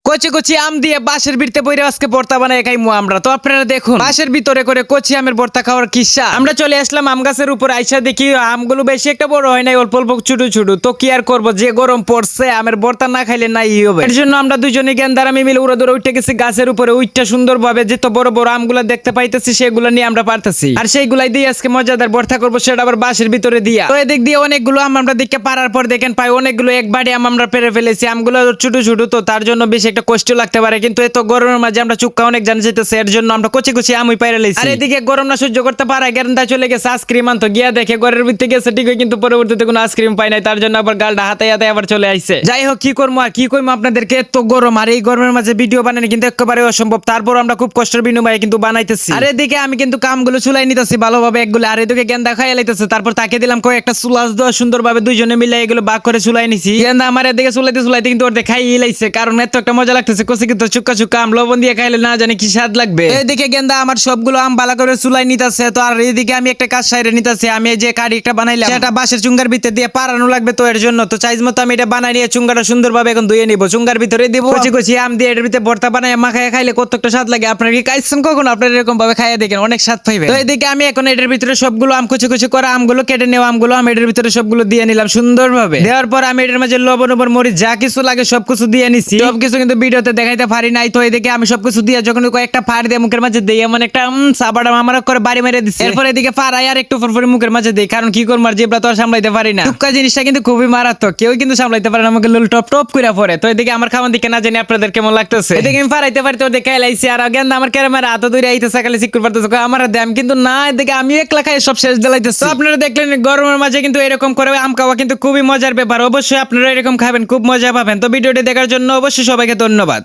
কচি কচি আম দিয়ে বাঁশের ভিতরে বইরে আজকে ভর্তা বানাই খাইমু আমরা। তো আপনারা দেখুন বাঁশের ভিতরে করে কচি আমের ভর্তা খাওয়ার কিসা। আমরা চলে আসলাম আম গাছের উপর, আইসা দেখি আমগুলো বেশি একটা বড় হয় নাই, অল্প অল্প ছোট ছোট। তো কি আর করবো, যে গরম পড়ছে আমের ভর্তা না খাইলে নাই হবে। এর জন্য আমরা দুজনে গেন্দার আমি মিলে উড়া ধরে উঠে গেছি গাছের উপরে। উইটটা সুন্দর ভাবে যে তো বড় বড় আমগুলা দেখতে পাইতেছি সেগুলো নিয়ে আমরা পারতেছি, আর সেইগুলাই দিয়ে আজকে মজাদার ভর্তা করবো, সেটা আবার বাঁশের ভিতরে দিয়া। তো এদিক দিয়ে অনেকগুলো আম আমরা দেখে পারার পর দেখেন পাই অনেকগুলো এক বাড়ি আম আমরা পেরে ফেলেছি। আমগুলো ছোট ছোট, তো তার জন্য বেশি একটা কষ্ট লাগতে পারে, কিন্তু এত গরমের মাঝে আমরা চুক্কা অনেক জানা যেতেছে, এর জন্য আমরা কচি কচি আমই পাইরে লাইছি। আর এদিকে গরম না সহ্য করতে পারা গেন্দা চলে গেছে আইসক্রিম আনতো, গিয়া দেখে ঘরের ভিতরে গেছে ঠিকই, কিন্তু পরবর্তীতে কোনো আইসক্রিম পাই নাই, তার জন্য আবার গালটা হাতায় হাতায় আবার চলে আইছে। যাই হোক, কি করবো আর কি করবো, আপনাদেরকে এত গরম আর এই গরমের মাঝে ভিডিও বানানো কিন্তু একেবারে অসম্ভব। তারপর আমরা খুব কষ্টের বিনিময়ে কিন্তু বানাইতেছি। আর এদিকে আমি কিন্তু কামগুলো চুলাই নিতেছি ভালোভাবে একগুলো, আর এদিকে গেন্দা খাইয়া লাইতেছে। তারপর তাকে দিলাম কয়েকটা চুলাস দেওয়া সুন্দরভাবে, দুইজনে মিলে এগুলো বাক করে চুলাই নিছি। গেন্দা আমার এদিকে চুলাইতে চুলাইতে কিন্তু ওর খাইয়ে লাইছে, কারণ এত একটা মজা লাগতেছে। কচি কিন্তু চুক্কা চুক্কা আম লবণ দিয়ে খাইলে না জানি কি স্বাদ লাগবে। এদিকে গেন্দা আমার সবগুলো আম বালা করে চুলাই নিতেছে। তো আর এদিকে আমি একটা কাজ সাইরে নিতেছি। আমি এই যে কাঠি একটা বানাইলাম, সেটা বাঁশের চুঙ্গার ভিতরে দিয়ে পারানো লাগবে, তো এর জন্য তো চাইজ মতো আমি এটা বানাই নিয়ে চুঙ্গাটা সুন্দরভাবে এখন ধুয়ে নিব, চুঙ্গার ভিতরে দিব। কচি কচি আম দিয়ে এর ভিতরে ভর্তা বানাই মাখায় খাইলে কত একটা স্বাদ লাগে। আপনারা কি খাইছেন কখন? আপনারা এরকম ভাবে খাইয়া দেখেন, অনেক স্বাদ পাইবেন। তো এদিকে আমি এখন এটার ভিতরে সবগুলো আম কুচি কুচি করা আমগুলো কেটে নেওয়া আমগুলো আমি এটার ভিতরে সবগুলো দিয়ে নিলাম সুন্দরভাবে। দেওয়ার পর আমি এটার মাঝে লবণ উপর মরিচ যা কিছু লাগে সবকিছু দিয়ে নিছি। সবকিছু কিন্তু ভিডিওতে দেখাইতে পারি নাই। তো এদিকে আমি সবকিছু দিয়ে যখন কয়েকটা ফাড় দিয়ে মুখের মাঝে দেই, এমন একটা সাবাড়া আমার করে বাড়ি মেরে দিচ্ছি। এরপর এদিকে ফাড়াই আর একটু পর মুখের মাঝে দেই, কারণ কি করবো আর জিব্রা তো আর সামলাইতে পারি না। টুক্কা জিনিসটা কিন্তু খুবই মারাত্মক, কেউ কিন্তু সামলাইতে পারে না, আমাকে লুল টপ টপ করে পড়ে। তো এদিকে আমার খাওয়ান দিকে না জানি আপনাদের কেমন লাগতেছে। এদিকে আমি ফাড়াইতে পারি, তো দেখে লাইছি আর গেন্দা আমার ক্যামেরা হাত ধরে আইতেছে, সকালে সিকুর পারতেছে আমার দাম, কিন্তু না এদিকে আমি একলা খাই সব শেষ দিলাইতেছি। আপনারা দেখলেন গরমের মাঝে কিন্তু এরকম করে আম খাওয়া কিন্তু খুবই মজার ব্যাপার। অবশ্যই আপনারা এরকম খাবেন, খুব মজা পাবেন। তো ভিডিওটি দেখার জন্য অবশ্যই সবাইকে ধন্যবাদ।